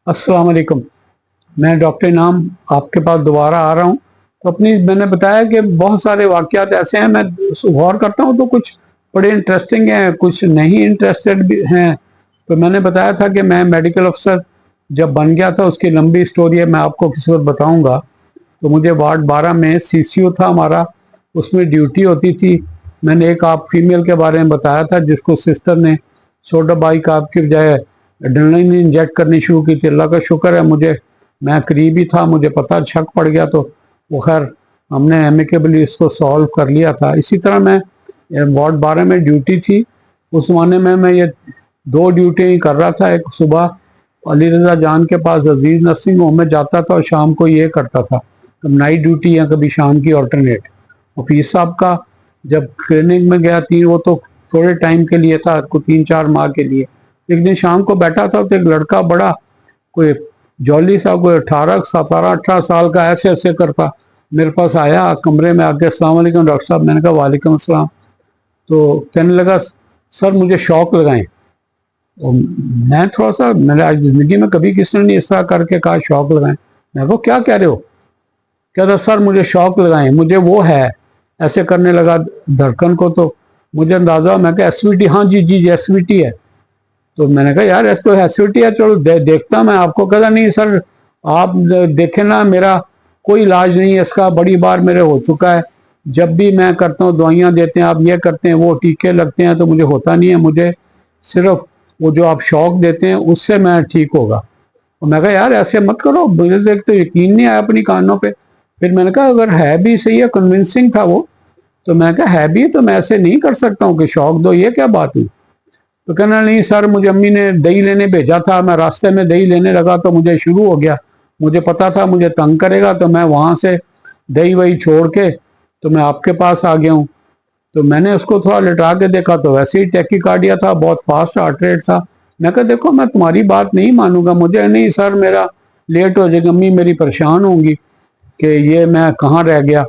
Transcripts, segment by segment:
अस्सलाम वालेकुम। मैं डॉक्टर इनाम आपके पास दोबारा आ रहा हूँ। तो मैंने बताया कि बहुत सारे वाक़यात ऐसे हैं, मैं गौर करता हूँ तो कुछ बड़े इंटरेस्टिंग हैं, कुछ नहीं इंटरेस्टेड भी हैं। तो मैंने बताया था कि मैं मेडिकल अफ़सर जब बन गया था, उसकी लंबी स्टोरी है, मैं आपको किसी वक़्त बताऊँगा। तो मुझे वार्ड 12 में सीसीओ था हमारा, उसमें ड्यूटी होती थी। मैंने एक आप फीमेल के बारे में बताया था जिसको सिस्टर ने सोडा बाइकार्ब की बजाय एड्रेनलिन इंजेक्ट करनी शुरू की थी। अल्लाह का शुक्र है, मैं करीब ही था, मुझे पता शक पड़ गया तो वो खैर हमने एमिकेबली इसको सॉल्व कर लिया था। इसी तरह मैं वार्ड 12 में ड्यूटी थी। उस ज़माने में मैं ये 2 ड्यूटियाँ ही कर रहा था। एक सुबह अली रज़ा जान के पास अजीज़ नर्सिंग होम में जाता था और शाम को ये करता था, कभी नाइट ड्यूटी या कभी शाम की ऑल्टरनेट। हफीज़ साहब का जब क्लिनिक में गया थी, वो तो थोड़े टाइम के लिए था, को 3-4 माह के लिए। एक दिन शाम को बैठा था तो एक लड़का बड़ा कोई जॉली सा, कोई 18 साल का, ऐसे ऐसे करता मेरे पास आया कमरे में आके, अस्सलाम वालेकुम डॉक्टर साहब। मैंने कहा वालेकुम अस्सलाम। तो कहने लगा सर मुझे शॉक लगाएं। और मैं थोड़ा सा, मैंने आज ज़िंदगी में कभी किसी ने नहीं इस तरह करके कहा शौक लगाएं। मैं को क्या कह रहे हो? कहता सर मुझे शौक लगाएं, मुझे वो है। ऐसे करने लगा धड़कन को, तो मुझे अंदाज़ा। मैं कहा एसवीटी? हाँ जी जी जी एसवीटी है। तो मैंने कहा यार ऐसा तो एसवीटी है, चलो देखता मैं आपको। कहता नहीं सर आप देखें ना, मेरा कोई इलाज नहीं है इसका, बड़ी बार मेरे हो चुका है। जब भी मैं करता हूँ दवाइयाँ देते हैं, आप ये करते हैं, वो टीके लगते हैं, तो मुझे होता नहीं है। मुझे सिर्फ वो जो आप शौक देते हैं उससे मैं ठीक होगा। और मैं कहा यार ऐसे मत करो, मुझे देख तो यकीन नहीं आया अपनी कानों पे। फिर मैंने कहा अगर है भी सही है, कन्विंसिंग था वो। तो मैं कहा है भी तो मैं ऐसे नहीं कर सकता हूँ कि शौक दो, ये क्या बात हुई? तो कहना नहीं सर मुझे अम्मी ने दही लेने भेजा था, मैं रास्ते में दही लेने लगा तो मुझे शुरू हो गया। मुझे पता था मुझे तंग करेगा, तो मैं वहाँ से दही वही छोड़ के तो मैं आपके पास आ गया हूँ। तो मैंने उसको थोड़ा लिटा के देखा तो वैसे ही टैकीकार्डिया था, बहुत फास्ट हार्ट रेट था। मैं कहा देखो मैं तुम्हारी बात नहीं मानूंगा, मुझे नहीं सर मेरा लेट हो जाएगा, अम्मी मेरी परेशान होंगी कि ये मैं कहाँ रह गया।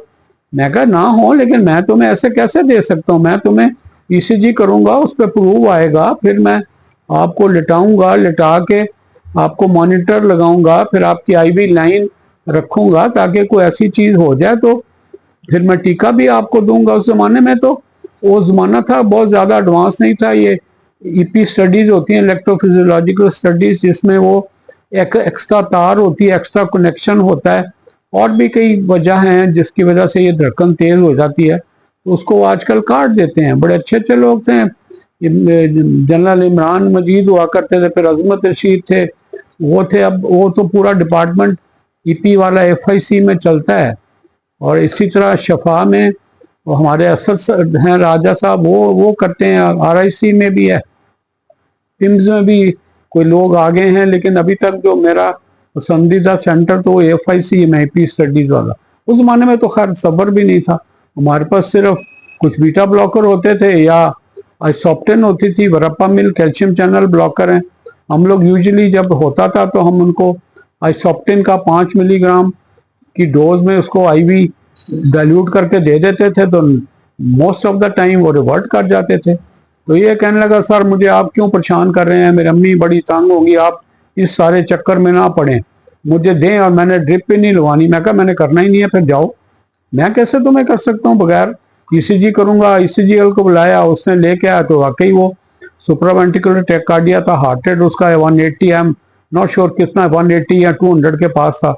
मैं कहा ना हो, लेकिन मैं तुम्हें ऐसे कैसे दे सकता हूँ? मैं तुम्हें ईसीजी करूंगा, उस पर प्रूव आएगा, फिर मैं आपको लिटाऊंगा, लिटा के आपको मॉनिटर लगाऊंगा, फिर आपकी आईवी लाइन रखूंगा ताकि कोई ऐसी चीज हो जाए तो फिर मैं टीका भी आपको दूंगा। उस जमाने में तो वो जमाना था बहुत ज्यादा एडवांस नहीं था। ये ईपी स्टडीज होती हैं, इलेक्ट्रोफिजियोलॉजिकल स्टडीज, जिसमें वो एक एक्स्ट्रा तार होती है, एक्स्ट्रा कनेक्शन होता है। और भी कई वजह हैं जिसकी वजह से ये धड़कन तेज हो जाती है, तो उसको आजकल काट देते हैं। बड़े अच्छे अच्छे लोग थे, जनरल इमरान मजीद हुआ करते थे, फिर अजमत रशीद थे, वो थे। अब वो तो पूरा डिपार्टमेंट ईपी वाला एफआईसी में चलता है। और इसी तरह शफा में वो हमारे असद हैं राजा साहब, वो करते हैं। आरआईसी में भी है, टिम्स में भी कोई लोग आ गए हैं, लेकिन अभी तक जो मेरा पसंदीदा सेंटर तो वो एफआईसी है, ईपी स्टडीज वाला। उस जमाने में तो खैर सब्र भी नहीं था, हमारे पास सिर्फ कुछ बीटा ब्लॉकर होते थे या आइसोप्टेन होती थी, वरप्पामिल कैल्शियम चैनल ब्लॉकर हैं। हम लोग यूजुअली जब होता था तो हम उनको आइसोप्टेन का 5 मिलीग्राम की डोज में उसको आईवी डाइल्यूट करके दे देते थे, तो मोस्ट ऑफ द टाइम वो रिवर्ट कर जाते थे। तो ये कहने लगा सर मुझे आप क्यों परेशान कर रहे हैं, मेरी अम्मी बड़ी तंग होगी, आप इस सारे चक्कर में ना पड़े, मुझे दें, और मैंने ड्रिप भी नहीं लगवानी। मैं कहा मैंने करना ही नहीं है, फिर जाओ। मैं कैसे तुम्हें कर सकता हूँ बगैर ईसीजी करूंगा। ईसीजी को बुलाया, उसने लेके आया तो वाकई वो सुप्रावेंट्रिकुलर टैक्कार्डिया था, हार्ट रेट उसका 180, आई एम नॉट श्योर कितना, 180 या 200 के पास था।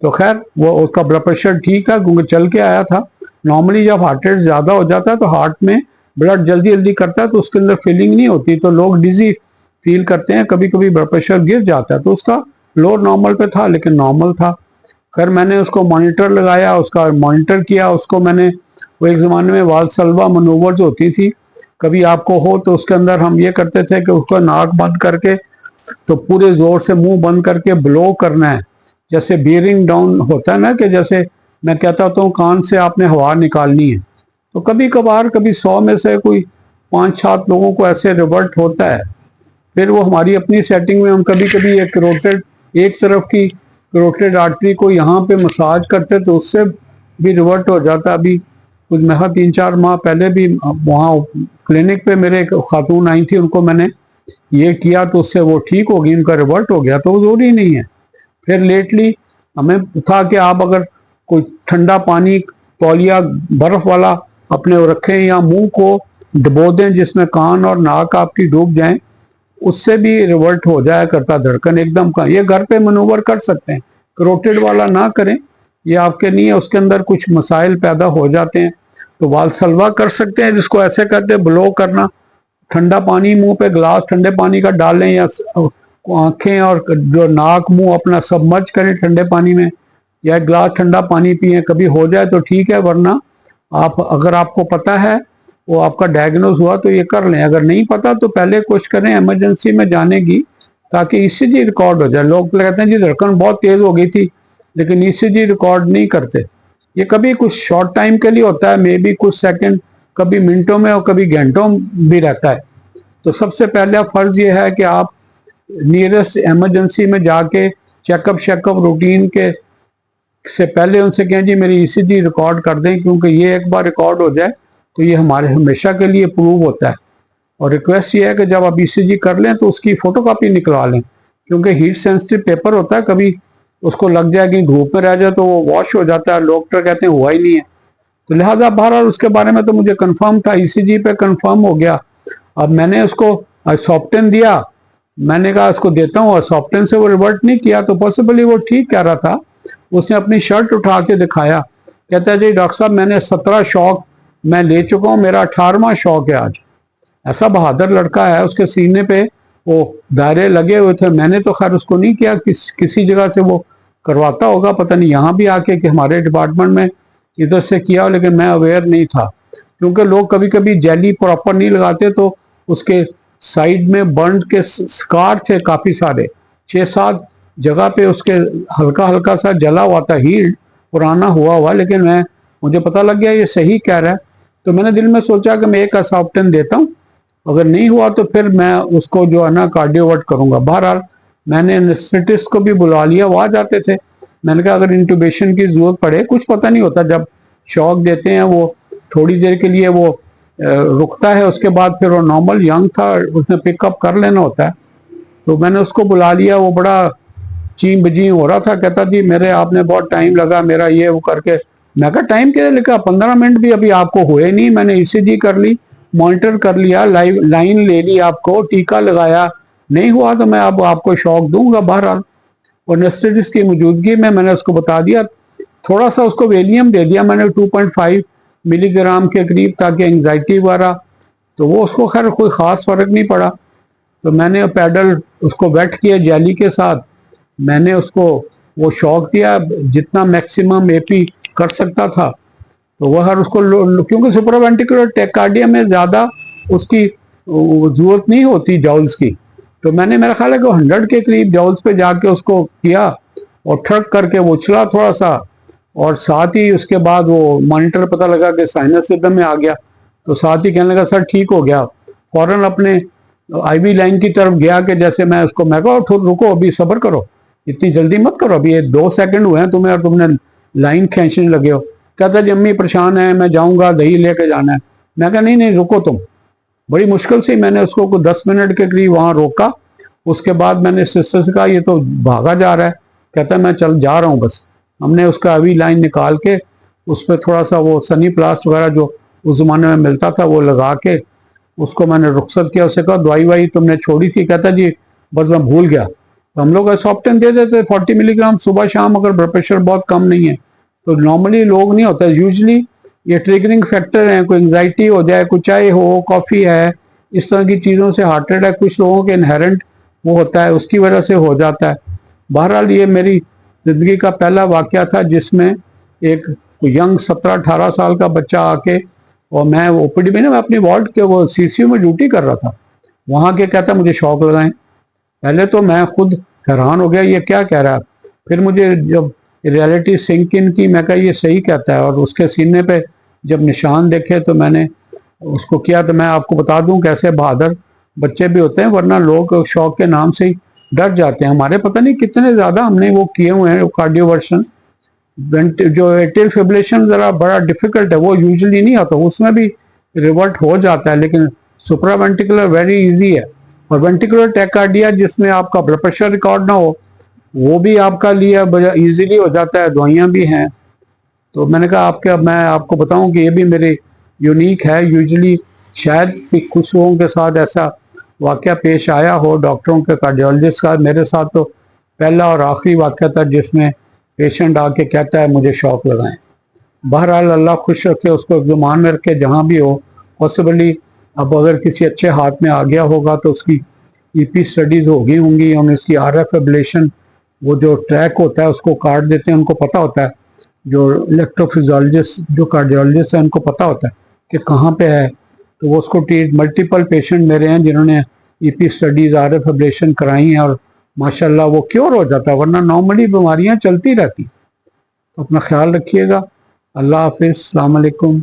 तो खैर वो उसका ब्लड प्रेशर ठीक था क्योंकि चल के आया था। नॉर्मली जब हार्ट रेट ज़्यादा हो जाता है तो हार्ट में ब्लड जल्दी जल्दी करता है, तो उसके अंदर फीलिंग नहीं होती, तो लोग डिजी फील करते हैं, कभी कभी ब्लड प्रेशर गिर जाता है। तो उसका लोअर नॉर्मल पे था, लेकिन नॉर्मल था। खैर मैंने उसको मॉनिटर लगाया, उसका मॉनिटर किया उसको मैंने। वो एक ज़माने में वाल्सल्वा मनोवर्स होती थी, कभी आपको हो तो उसके अंदर हम ये करते थे कि उसका नाक बंद करके तो पूरे जोर से मुंह बंद करके ब्लो करना है, जैसे बियरिंग डाउन होता है ना, कि जैसे मैं कहता हूँ कान से आपने हवा निकालनी है। तो कभी कभार कभी 100 में से कोई 5-7 लोगों को ऐसे रिवर्ट होता है। फिर वो हमारी अपनी सेटिंग में हम कभी कभी एक करोटेड, एक तरफ की करोटेड आर्टरी को यहाँ पे मसाज करते तो उससे भी रिवर्ट हो जाता। अभी कुछ मैं 3-4 माह पहले भी वहाँ क्लिनिक पे मेरे एक खातून आई थी, उनको मैंने ये किया तो उससे वो ठीक हो गई, उनका रिवर्ट हो गया, तो वो जरूरी नहीं है। फिर लेटली हमें था कि आप अगर कोई ठंडा पानी, तौलिया बर्फ वाला अपने वो रखें या मुंह को डुबो दें जिसमें कान और नाक आपकी डूब जाएं, उससे भी रिवर्ट हो जाया करता धड़कन एकदम का। ये घर पे मनूवर कर सकते हैं, करोटेड वाला ना करें, ये आपके नहीं है, उसके अंदर कुछ मसाइल पैदा हो जाते हैं। तो वालसलवा कर सकते हैं, जिसको ऐसे कहते हैं ब्लो करना। ठंडा पानी मुंह पे ग्लास ठंडे पानी का डालें, या आंखें और जो नाक मुंह अपना सबमर्ज करें ठंडे पानी में, या एक गिलास ठंडा पानी पिए। कभी हो जाए तो ठीक है, वरना आप अगर आपको पता है, वो आपका डायग्नोज हुआ तो ये कर लें। अगर नहीं पता तो पहले कुछ करें इमरजेंसी में जाने की, ताकि ईसीजी रिकॉर्ड हो जाए। लोग कहते हैं जी धड़कन बहुत तेज हो गई थी, लेकिन ईसीजी रिकॉर्ड नहीं करते। ये कभी कुछ शॉर्ट टाइम के लिए होता है, मे बी कुछ सेकंड, कभी मिनटों में और कभी घंटों भी रहता है। तो सबसे पहला फर्ज ये है कि आप नियरेस्ट इमरजेंसी में जाके चेकअप शेकअप रूटीन के से पहले उनसे कहें जी मेरी ईसीजी रिकॉर्ड कर दें, क्योंकि ये एक बार रिकॉर्ड हो जाए तो ये हमारे हमेशा के लिए प्रूव होता है। और रिक्वेस्ट ये है कि जब आप ईसीजी कर लें तो उसकी फोटोकॉपी निकलवा लें, क्योंकि हीट सेंसिटिव पेपर होता है, कभी उसको लग जाए कि धूप में रह जाए तो वो वॉश हो जाता है, डॉक्टर कहते हैं हुआ ही नहीं है। तो लिहाजा बहरहाल उसके बारे में तो मुझे कंफर्म था, ईसीजी पे कंफर्म हो गया। अब मैंने उसको सॉफ्टन दिया, मैंने कहा इसको देता हूँ, और सॉफ्टन से वो रिवर्ट नहीं किया, तो पॉसिबली वो ठीक कह रहा था। उसने अपनी शर्ट उठा के दिखाया, कहता है जी डॉक्टर साहब मैंने 17 शॉक मैं ले चुका हूँ, मेरा 18वां शॉक है आज। ऐसा बहादुर लड़का है, उसके सीने पे वो दायरे लगे हुए थे। मैंने तो खैर उसको नहीं किया, किसी जगह से वो करवाता होगा, पता नहीं यहाँ भी आके कि हमारे डिपार्टमेंट में इधर से किया, लेकिन मैं अवेयर नहीं था। क्योंकि लोग कभी कभी जेली प्रॉपर नहीं लगाते, तो उसके साइड में बर्न के स्कार थे काफी सारे, 6-7 जगह पे उसके हल्का हल्का सा जला हुआ था, हील्ड पुराना हुआ, लेकिन मुझे पता लग गया ये सही कह रहा है। तो मैंने दिल में सोचा कि मैं एक असॉप्टन देता हूँ, अगर नहीं हुआ तो फिर मैं उसको जो है ना कार्डियोवर्ट करूंगा। बहरहाल मैंने एनेस्थेटिस्ट को भी बुला लिया, वो आ जाते थे। मैंने कहा अगर इंटूबेशन की जरूरत पड़े, कुछ पता नहीं होता, जब शॉक देते हैं वो थोड़ी देर के लिए वो रुकता है, उसके बाद फिर वो नॉर्मल यंग था, उसने पिकअप कर लेना होता है। तो मैंने उसको बुला लिया, वो बड़ा चीं बजी हो रहा था, कहता जी मेरे आपने बहुत टाइम लगा, मेरा ये वो करके। मैं कहा टाइम क्या लिखा, 15 मिनट भी अभी आपको हुए नहीं, मैंने ईसीजी कर ली, मॉनिटर कर लिया, लाइव लाइन ले ली, आपको टीका लगाया, नहीं हुआ तो मैं अब आपको शॉक दूंगा। बहरहाल और एनेस्थेटिस्ट की मौजूदगी में मैंने उसको बता दिया, थोड़ा सा उसको वेलियम दे दिया मैंने 2.5 मिलीग्राम के करीब, ताकि एंग्जाइटी वगैरह, तो वो उसको खैर कोई ख़ास फर्क नहीं पड़ा। तो मैंने पैडल उसको वेट किया जेली के साथ, मैंने उसको वो शॉक दिया जितना मैक्सिमम एपी कर सकता था। तो वह हर उसको क्योंकि सुपरावेंटिकुलर टेकार्डिया में ज़्यादा उसकी जरूरत नहीं होती जॉल्स की, तो मैंने मेरा ख्याल है कि 100 के करीब जॉल्स पे जाके उसको किया, और ठक करके वो उछला थोड़ा सा, और साथ ही उसके बाद वो मॉनिटर पता लगा कि साइनस रिदम में आ गया। तो साथ ही कहने लगा सर ठीक हो गया, फौरन अपने आईवी लाइन की तरफ गया कि जैसे मैं उसको, मैं कहा रुको अभी सब्र करो, इतनी जल्दी मत करो, अभी ये 2 सेकंड हुए हैं तुम्हें और तुमने लाइन खींचने लगे हो। कहता जी अम्मी परेशान है, मैं जाऊंगा, दही लेके जाना है। मैं कहा नहीं नहीं रुको तुम। बड़ी मुश्किल से मैंने उसको 10 मिनट के करीब वहां रोका। उसके बाद मैंने सिस्टर से कहा ये तो भागा जा रहा है, कहता मैं चल जा रहा हूँ बस। हमने उसका अभी लाइन निकाल के उस पर थोड़ा सा वो सनी प्लास्ट वगैरह जो उस जमाने में मिलता था वो लगा के उसको मैंने रुखसत किया। उससे कहा दवाई वाई तुमने छोड़ी थी, कहता जी बस मैं भूल गया। तो हम लोग एसॉप्टेन दे देते 40 मिलीग्राम सुबह शाम, अगर ब्लड प्रेशर बहुत कम नहीं है तो। नॉर्मली लोग नहीं होता, यूजली ये ट्रिगरिंग फैक्टर है, कोई एंग्जाइटी हो जाए, कुछ चाय हो, कॉफ़ी है, इस तरह की चीज़ों से हार्ट अटैक कुछ लोगों के इनहेरेंट वो होता है, उसकी वजह से हो जाता है। बहरहाल ये मेरी ज़िंदगी का पहला वाक़या था जिसमें एक यंग 17-18 साल का बच्चा आके, और मैं ओपीडी में ना, मैं अपनी वार्ड के वो सीसीयू में ड्यूटी कर रहा था, वहाँ के कहता मुझे शॉक लगाएं। पहले तो मैं खुद हैरान हो गया ये क्या कह रहा है, फिर मुझे जब रियलिटी सिंक इन की, मैं कहा ये सही कहता है। और उसके सीने पे जब निशान देखे तो मैंने उसको किया। तो मैं आपको बता दूं कैसे बहादुर बच्चे भी होते हैं, वरना लोग शौक के नाम से ही डर जाते हैं। हमारे पता नहीं कितने ज़्यादा हमने वो किए हुए हैं कार्डियोवर्शन। जो एट्रियल फिब्रिलेशन ज़रा बड़ा डिफिकल्ट है, वो यूजुअली नहीं आता, उसमें भी रिवर्ट हो जाता है, लेकिन सुप्रावेंटिकुलर वेरी इजी है। और वेंटिकुलर टैकार्डिया जिसमें आपका ब्लड प्रेशर रिकॉर्ड ना हो, वो भी आपका लिए इजीली हो जाता है, दवाइयाँ भी हैं। तो मैंने कहा मैं आपको बताऊं कि ये भी मेरे यूनिक है। यूजुअली शायद कि कुछ लोगों के साथ ऐसा वाकया पेश आया हो, डॉक्टरों के, कार्डियोलॉजिस्ट का। मेरे साथ तो पहला और आखिरी वाकया था जिसमें पेशेंट आके कहता है मुझे शॉक लगाएं। बहरहाल अल्लाह खुश रखे, उसको जुमान में रखे जहाँ भी हो। पॉसिबली अब अगर किसी अच्छे हाथ में आ गया होगा तो उसकी ईपी स्टडीज हो गई होंगी, और इसकी आरएफ एब्लेशन, वो जो ट्रैक होता है उसको काट देते हैं, उनको पता होता है, जो इलेक्ट्रोफिजियोलॉजिस्ट जो कार्डियोलॉजिस्ट है उनको पता होता है कि कहाँ पे है, तो वो उसको ट्रीट। मल्टीपल पेशेंट मेरे हैं जिन्होंने ईपी स्टडीज, आरएफ एब्लेशन कराई हैं, और माशाल्लाह वो क्योर हो जाता है, वरना नॉर्मली बीमारियां चलती रहती। तो अपना ख्याल रखिएगा। अल्लाह हाफिज़, अस्सलाम वालेकुम।